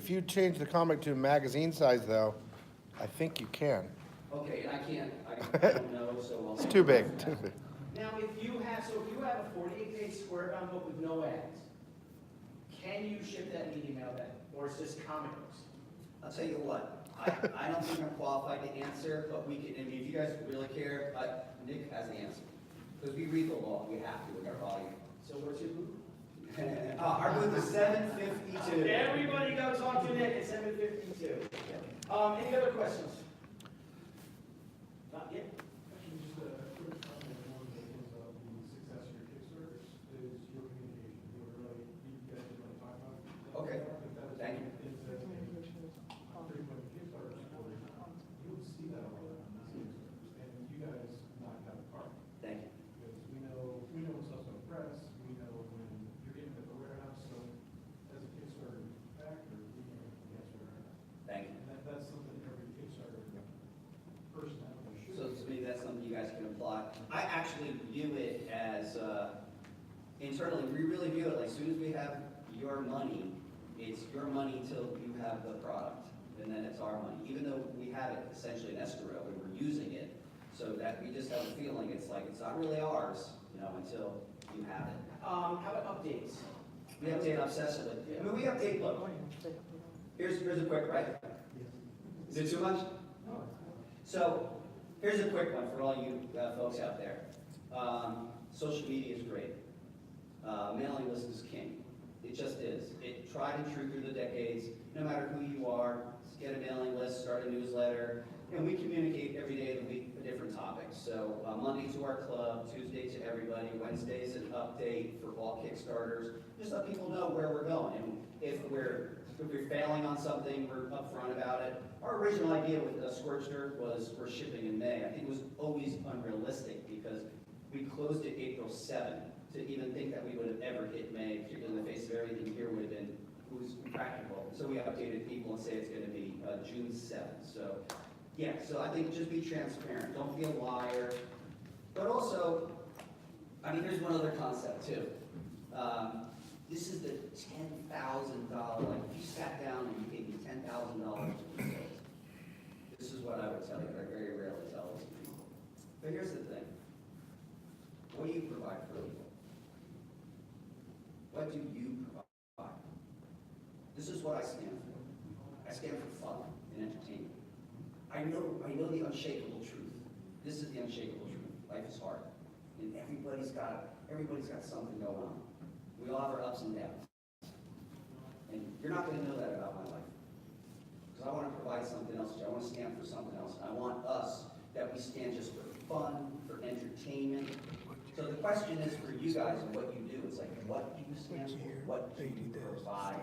you change the comic to magazine size though, I think you can. Okay, and I don't know, so I'll. It's too big, too big. Now, if you have a 48 page square bound book with no ads, can you ship that media mail then? Or it's just comic books? I'll tell you what, I don't think I'm qualified to answer, but we can, I mean, if you guys really care, Nick has the answer. Because we read the law, we have to with our volume. So what's your booth? Our booth is 752. Everybody goes on to Nick at 7:52. Any other questions? Not yet. Actually, just a quick comment, one of the things of the success of your Kickstarters is your communication. You guys really talk about it. Okay. But that Thank you. It's a frequent Kickstarter story. You don't see that a lot on these Kickstarters, and you guys knocked out the park. Thank you. Because we know when stuff's on press, we know when you're getting at the warehouse, so as a Kickstarter factor, we know yes, warehouse. Thank you. And that's something every Kickstarter person out there should. So to me, that's something you guys can apply. I actually view it as, internally, we really view it like, as soon as we have your money, it's your money till you have the product, and then it's our money. Even though we have it essentially in escrow, and we're using it, so that we just have a feeling, it's like, it's not really ours, you know, until you have it. How about updates? We update obsessively. I mean, we update, look, here's a quick, right? Is it too much? So, here's a quick one for all you folks out there. Social media is great. Mailing list is king. It just is. It tried and true through the decades. No matter who you are, get a mailing list, start a newsletter, and we communicate every day of the week a different topic. So Monday to our club, Tuesday to everybody, Wednesday's an update for all Kickstarters. Just let people know where we're going. And if we're failing on something, we're upfront about it. Our original idea with Scorched Earth was we're shipping in May. I think it was always unrealistic because we closed it April 7th. To even think that we would have ever hit May, particularly in the face of everything here, would have been practical. So we updated people and say it's going to be June 7th. So yeah, so I think just be transparent. Don't be a liar. But also, I mean, here's one other concept too. This is the $10,000, like if you sat down and you gave me $10,000 for sales, this is what I would tell you. I very rarely tell this to people. But here's the thing. What do you provide for people? What do you provide? This is what I stand for. I stand for fun and entertainment. I know the unshakable truth. This is the unshakable truth. Life is hard. And everybody's got something going on. We all have our ups and downs. And you're not going to know that about my life. Because I want to provide something else. I want to stand for something else. And I want us that we stand just for fun, for entertainment, So the question is for you guys and what you do, it's like, what do you stand for? What do you provide?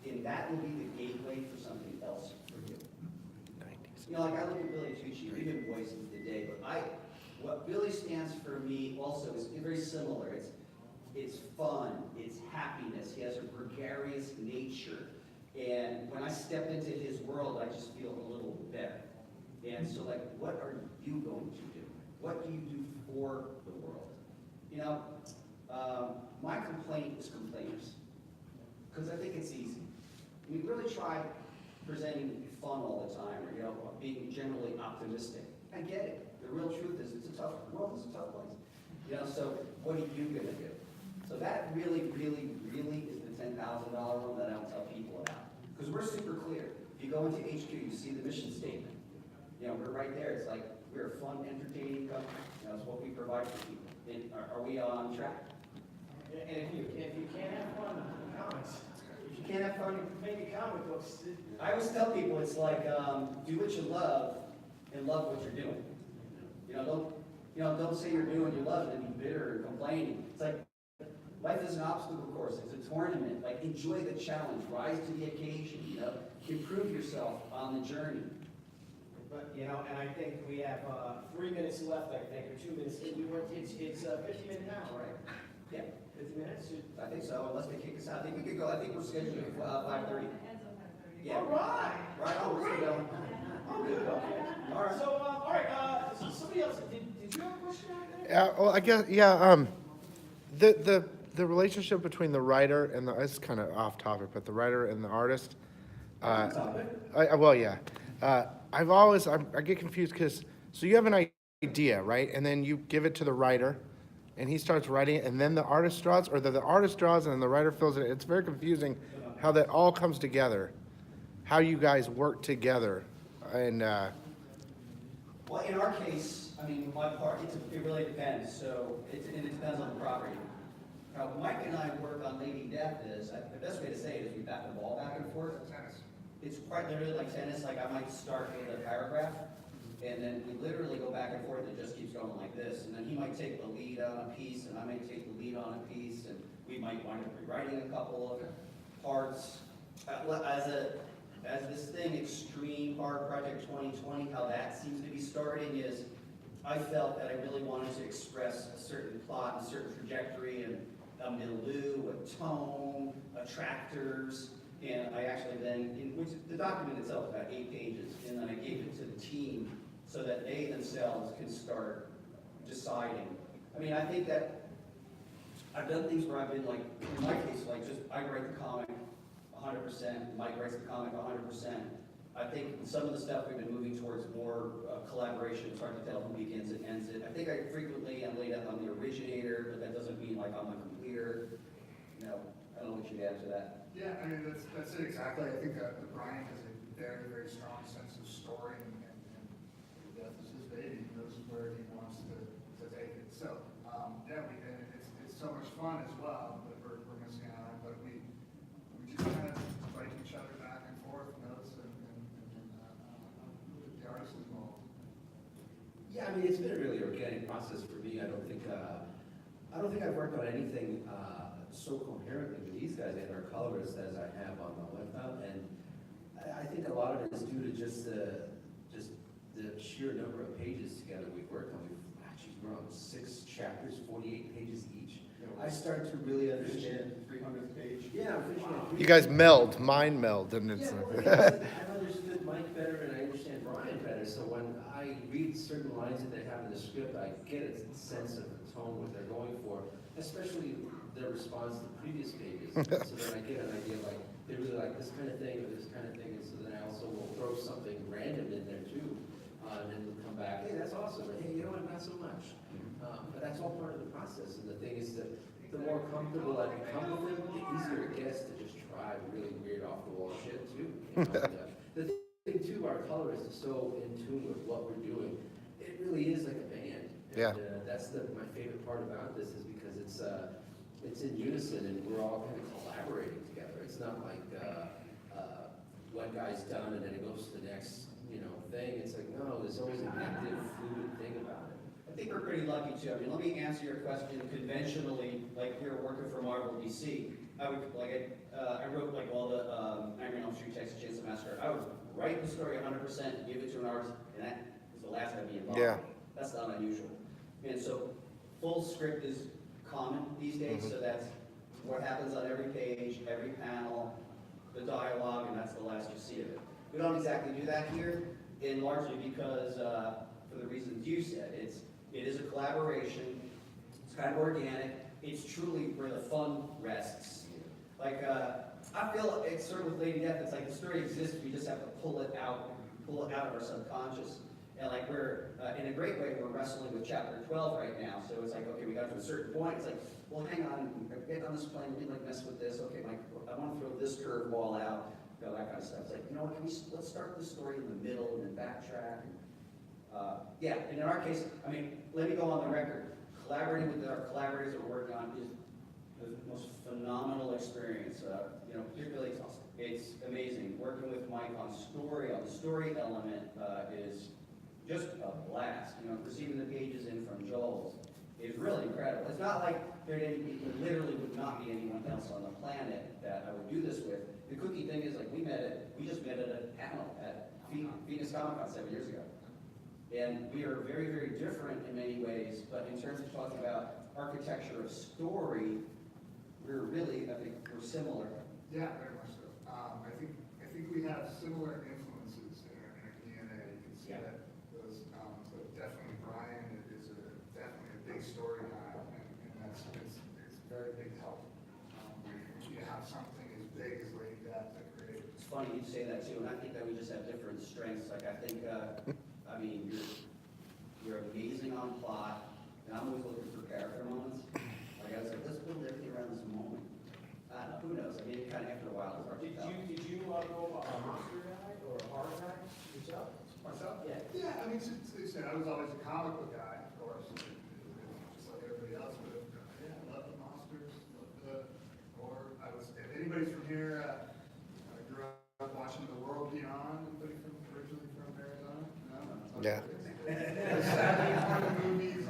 And that will be the gateway for something else for you. You know, like I look at Billy Tucci, or even Voice of the Day, but what Billy stands for me also is very similar. It's fun, it's happiness, he has a gregarious nature. And when I step into his world, I just feel a little better. And so like, what are you going to do? What do you do for the world? You know, my complaint is complainers, because I think it's easy. We really try presenting fun all the time, or, you know, being generally optimistic. I get it. The real truth is the world is a tough place. You know, so what are you gonna do? So that really, really, really is the $10,000 one that I don't tell people about. Because we're super clear. If you go into HQ, you see the mission statement. You know, we're right there. It's like, we're a fun, entertaining company. You know, it's what we provide for people. And are we on track? And if you can't have fun in comics, if you can't have fun making comic books, I always tell people it's like, do what you love and love what you're doing. Don't say you're doing what you love and then be bitter and complaining. It's like, life is an obstacle course. It's a tournament. Like, enjoy the challenge. Rise to the occasion, you know. Improve yourself on the journey. but, you know, and I think we have 3 minutes left, I think, or 2 minutes. It's 50 minutes now, right? Yeah, 50 minutes? I think so, unless they kick us out. I think we could go, I think we're scheduled at 5:30. Yeah. All right. Right, All we're right. still going. Oh, good, okay. All right. So, all right, so somebody else, did you have a question out there? Yeah, well, I guess, the relationship between the writer and it's kind of off topic, but the writer and the artist. Topic. I get confused because, so you have an idea, right? And then you give it to the writer and he starts writing it and then the artist draws, or the artist draws and then the writer fills it. It's very confusing how that all comes together, how you guys work together. And, Well, in our case, I mean, my part, it really depends. So it depends on the property. Now, Mike and I work on Lady Death the best way to say it is we bat the ball back and forth. Tennis. It's quite literally like tennis. Like, I might start with a paragraph, and then we literally go back and forth. It just keeps going like this. And then he might take the lead on a piece, and I might take the lead on a piece, and we might wind up rewriting a couple of parts. As this thing, Extreme Horror Project 2020, how that seems to be starting is, I felt that I really wanted to express a certain plot, a certain trajectory, and a milieu, a tone, attractors, and I actually then, which the document itself is about 8 pages, and then I gave it to the team so that they themselves can start deciding. I mean, I think that I've done things where I've been like, in my case, like just, I write the comic 100%, Mike writes the comic 100%. I think some of the stuff we've been moving towards more collaboration. It's hard to tell who begins and ends it. I think I frequently am laid up on the originator, but that doesn't mean like I'm a completer. No, I don't know what you'd add to that. Yeah, I mean, that's it exactly. I think that Brian has a very, very strong sense of story, and Death is his baby. He knows where he wants to take it. So, and it's so much fun as well, but we're missing out on it. But we just kind of write each other back and forth notes and the artist involved. Yeah, I mean, it's been a really organic process for me. I don't think I've worked on anything so coherently with these guys and our colorists as I have on the website, and I think a lot of it is due to just the sheer number of pages together we've worked on. We're on 6 chapters, 48 pages each. I start to really understand. 300th page. Yeah, I'm finishing it. you guys mind meld, and it's. Yeah, well, I've understood Mike better and I understand Brian better, so when I read certain lines that they have in the script, I get a sense of the tone, what they're going for, especially their response to the previous pages. So then I get an idea, like, they really like this kind of thing or this kind of thing, and so then I also will throw something random in there too, and then we'll come back, hey, that's awesome, and hey, you know what, not so much. But that's all part of the process, and the thing is that the more comfortable I become with them, the easier it gets to just try really weird off-the-wall shit too. You know? The thing too, our colorist is so in tune with what we're doing. It really is like a band. And, Yeah. That's my favorite part about this is because it's in unison and we're all kind of collaborating together. It's not like one guy's done and then it goes to the next thing. It's like, no, there's always an active, fluid thing about it. I think we're pretty lucky too. I mean, let me answer your question conventionally, like we were working for Marvel DC. I would, I wrote like all the Nightmare on Elm Street, Texas Chainsaw Massacre. I would write the story 100%, give it to an artist, and that is the last I'd be involved. Yeah. That's not unusual. And so full script is common these days, so that's what happens on every page, every panel, the dialogue, and that's the last you see of it. We don't exactly do that here, and largely because, for the reasons you said, it is a collaboration, it's kind of organic, it's truly where the fun rests. Like, I feel it's sort of with Lady Death, it's like the story exists, we just have to pull it out of our subconscious. And like we're, in a great way, we're wrestling with chapter 12 right now. So it's like, okay, we got to a certain point. It's like, well, hang on, get on this plane, we like mess with this. Okay, Mike, I want to throw this curveball out, you know, that kind of stuff. It's like, you know what, let's start the story in the middle and then backtrack. Yeah, and in our case, I mean, let me go on the record. Collaborating with our collaborators that we're working on is the most phenomenal experience. You know, particularly it's amazing. Working with Mike on the story element is just a blast. You know, receiving the pages in from Joel's is really incredible. It's not like there literally would not be anyone else on the planet that I would do this with. The kooky thing is, like, we just met at a panel at Phoenix Comic Con 7 years ago. And we are very, very different in many ways, but in terms of talking about architecture of story, we're really, I think, we're similar. Yeah, very much so. I think we have similar influences in our DNA. You can see Yeah. that those, but definitely Brian is definitely a big story guy, and that's it's very big help. When you have something as big as Lady Death to create. It's funny you say that too, and I think that we just have different strengths. Like, I think, I mean, you're amazing on plot, and I'm always looking for character moments. Like, I was like, let's build everything around this moment. I don't know, who knows? I mean, it kind of after a while, it's hard to tell. Did you know about a monster guy or a horror guy yourself? Myself? Yeah. Yeah, I mean, since they said I was always a comic book guy, of course, just like everybody else, but yeah, I love the monsters, love the horror. If anybody's from here, I grew up watching The World Beyond. Anybody originally from Arizona? No? Yeah. Saturday morning movies.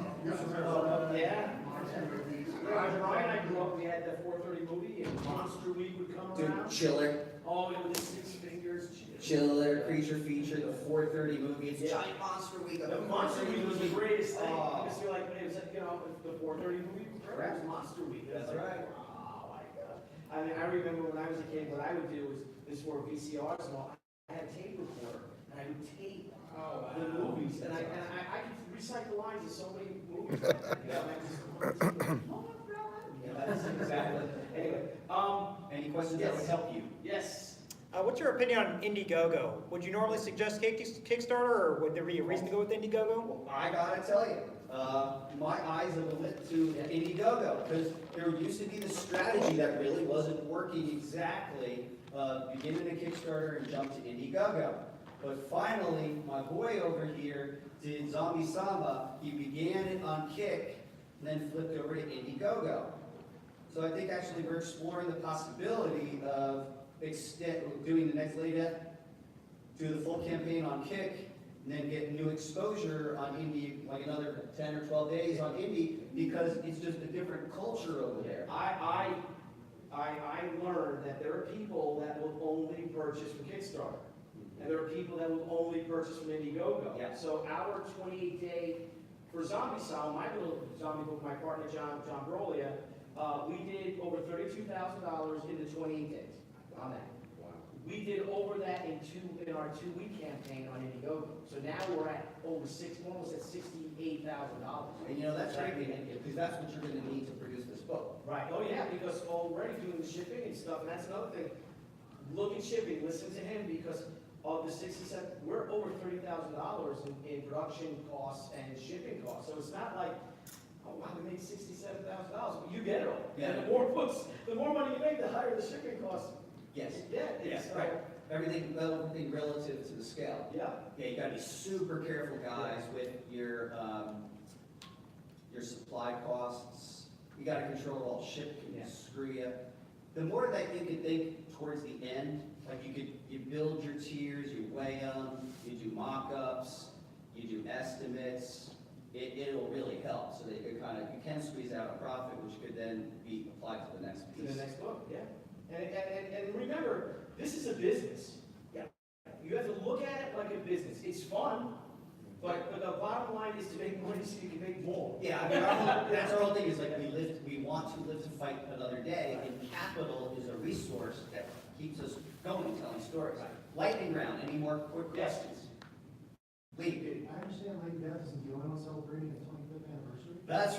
Yeah. Monster movies. Brian and I grew up, we had the 4:30 movie, and Monster Week would come Dude, around. Chiller, Oh, it was the Six Fingers. Chiller, Creature Feature, the 4:30 movie, it's Giant Monster Week. The Monster Week was the greatest thing. Oh. Because you're like, it was, you know, the 4:30 movie was great. It was Monster Week. It was That's like, right. Oh my God. I mean, I remember when I was a kid, what I would do was, this were VCRs and all, I had a tape recorder, and I would tape the movies, and I could recycle lines of so many movies. You know, and I just, Yeah, that's exactly. Anyway, Any questions that would help you? yes. What's your opinion on Indiegogo? Would you normally suggest Kickstarter, or would there be a reason to go with Indiegogo? I gotta tell you, my eyes have been lit to Indiegogo, because there used to be this strategy that really wasn't working exactly, beginning a Kickstarter and jump to Indiegogo. But finally, my boy over here did Zombie Samba. He began it on Kick, and then flipped over to Indiegogo. So I think actually we're exploring the possibility of doing the next Lady Death, do the full campaign on Kick, and then get new exposure on Indie, like another 10 or 12 days on Indie, because it's just a different culture over there. I learned that there are people that will only purchase from Kickstarter. And there are people that will only purchase from Indiegogo. Yeah. So our 28-day, for Zombie Sal, my little zombie book, my partner John Brolia, we did over $32,000 in the 28 days on that. Wow. We did over that in our 2-week campaign on Indiegogo. So now we're at almost at $68,000. And you know, that's great, because that's what you're gonna need to produce this book. Right, oh yeah, because already doing the shipping and stuff, and that's another thing. Look at shipping, listen to him, because of the 67, we're over $30,000 in production costs and shipping costs. So it's not like, oh wow, we made $67,000, but you get it all. Yeah. And the more money you make, the higher the shipping costs. Yes. Yeah, Yes, it's, right. Everything relative to the scale. Yeah. Yeah, you gotta be super careful, guys, with your supply costs. You gotta control all ship can Yeah. screw you. The more that you can think towards the end, like you build your tiers, you weigh them, you do mock-ups, you do estimates, it'll really help, so that you can squeeze out a profit, which could then be applied to the next To piece. the next book, yeah. And remember, this is a business. Yeah. You have to look at it like a business. It's fun, but the bottom line is to make money so you can make more. Yeah, I mean, that's our whole thing, is like, we want to live to fight another day, and capital is a resource that keeps us going, telling stories. Lightning round, any more quick Yes. questions? Lee? I understand Lady Beth is enjoying celebrating a 25th anniversary. That's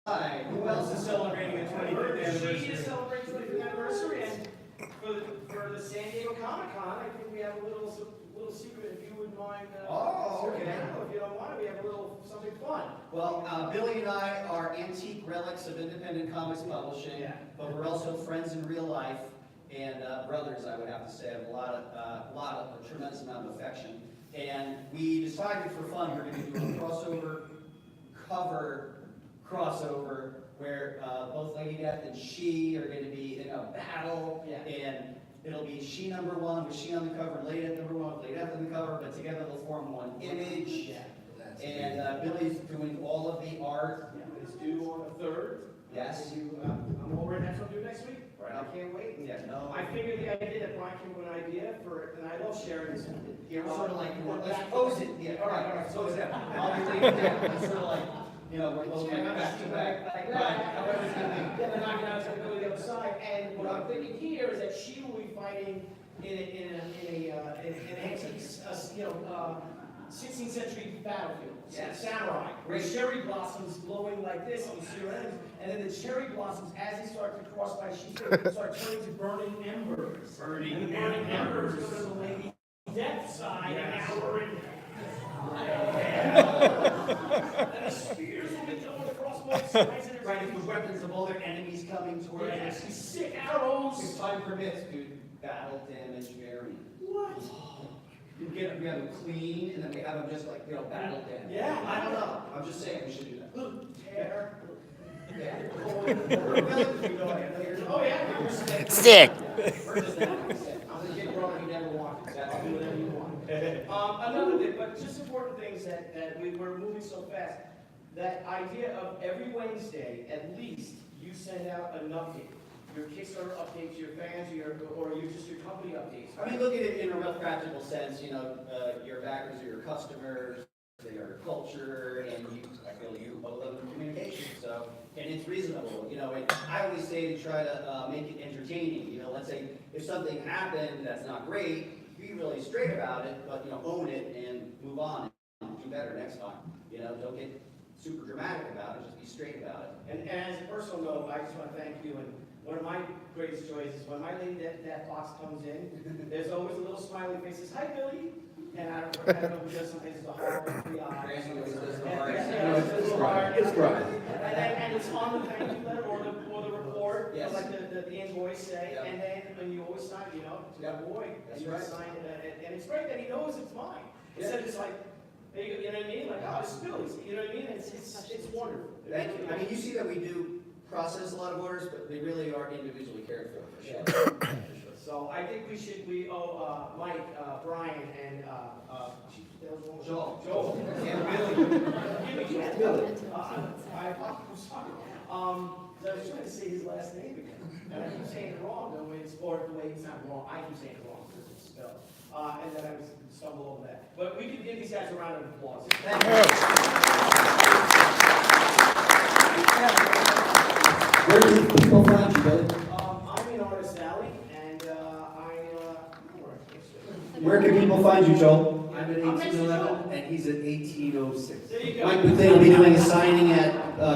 right. Who else is celebrating a 25th anniversary? She is celebrating 25th anniversary, and for the San Diego Comic Con, I think we have a little secret, if you wouldn't mind. Oh, sharing. okay. If you don't mind, we have a little something fun. Well, Billy and I are antique relics of independent comics publishing, Yeah. but we're also friends in real life, and brothers, I would have to say. I have a tremendous amount of affection. And we decided for fun, we're gonna do a crossover, where both Lady Death and she are gonna be in a battle, Yeah. and it'll be she #1 with she on the cover, and Lady Death #1 with Lady Death on the cover, but together they'll form one image. Yeah. That's And Billy's doing all of the art. Yeah, it's due on the 3rd. Yes. I'm over at next one due next week. Right. I can't wait. Yeah, no. I figured the idea that Brian came up with an idea for, and I love sharing this. Yeah, we're sort of like, We're let's back- pose it. Yeah, all right, pose it. I'll be leaving down. It's sort of like, we're both like back to back. Like Right. that. However it's gonna be. Then the knocking out is gonna go to the other side, and what I'm thinking here is that she will be fighting in an antique, 16th century battlefield. Yes. Samurai. Great. With cherry blossoms blowing like this, and you see her enemies, and then the cherry blossoms, as they start to cross by, she start turning to burning embers. Burning And the burning embers go to the Lady Death side, and now we're in. And the spears will be going across both sides, and Right, with weapons of all their enemies coming toward Yeah, us. she's sick arrows. If time permits, dude, battle damage variant. What? We have them clean, and then we have them just like, battle damage. Yeah. I don't know. I'm just saying we should do that. Tear. Yeah. Oh, yeah. Stick. We're just that kind of sick. I'm the kid brother you never wanted. That's do whatever you want. Another thing, but just important things that we're moving so fast. That idea of every Wednesday, at least, you send out an update. Your Kickstarter updates, your fans, or just your company updates. I mean, look at it in a real practical sense, your backers are your customers, they are your culture, and I feel you owe them communication, so, and it's reasonable, and I always say to try to make it entertaining, let's say, if something happened that's not great, be really straight about it, but, own it and move on, and do better next time, don't get super dramatic about it, just be straight about it. And as a personal note, I just want to thank you, and one of my greatest joys is when my lady that box comes in, there's always a little smiley face, says, "Hi, Billy," and I don't know who does something, it's the heart, the eye. Randy always does the And- heart. yeah, it's the heart. It's right. And it's on the thank you letter or the report, Yes. like the invoice say, Yep. and then when you always sign, it's your Yep. boy, That's and you right. sign it, and it's great that he knows it's mine. Instead of just like, you know what I mean, like, oh, it's Billy's, you know what I mean, it's wonderful. Thank you. I mean, you see that we do process a lot of orders, but they really are individually cared for sure. So I think we owe Mike, Brian, and Joel. Joel. And Billy. Billy. I'm sorry. I was trying to say his last name again, and I keep saying it wrong, the way it's not wrong, I keep saying it wrong, because it's spelled. And then I was stumble over that. But we can give these guys a round of applause. Thank you. Where do people find you, Billy? I'm in Artist Alley, and Where can people find you, Joel? I'm at 1811, and he's at 1806. there you go. Mike Bouthé will be doing a signing at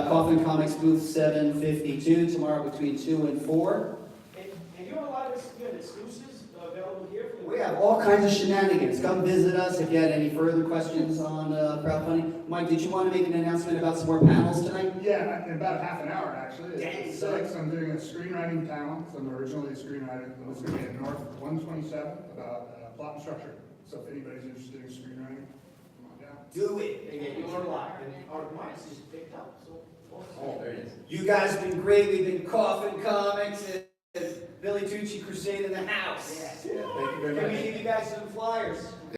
Coffin Comics booth 752 tomorrow between 2 and 4. And you have a lot of exclusives available here for you. We have all kinds of shenanigans. Come visit us if you had any further questions on crowdfunding. Mike, did you want to make an announcement about some more panels tonight? Yeah, in about half an hour, actually. Dang, At son. 6, I'm doing a screenwriting panel. So I'm originally a screenwriter. It was going to be at North 127 about plot and structure. So if anybody's interested in screenwriting, come on down. Do it. And you learn a lot, and our minds just picked up, so. Oh, there it is. You guys have been great. We've been Coffin Comics and Billy Tucci Crusade in the house. Yes. Yeah, thank you very Can much. we give you guys some flyers?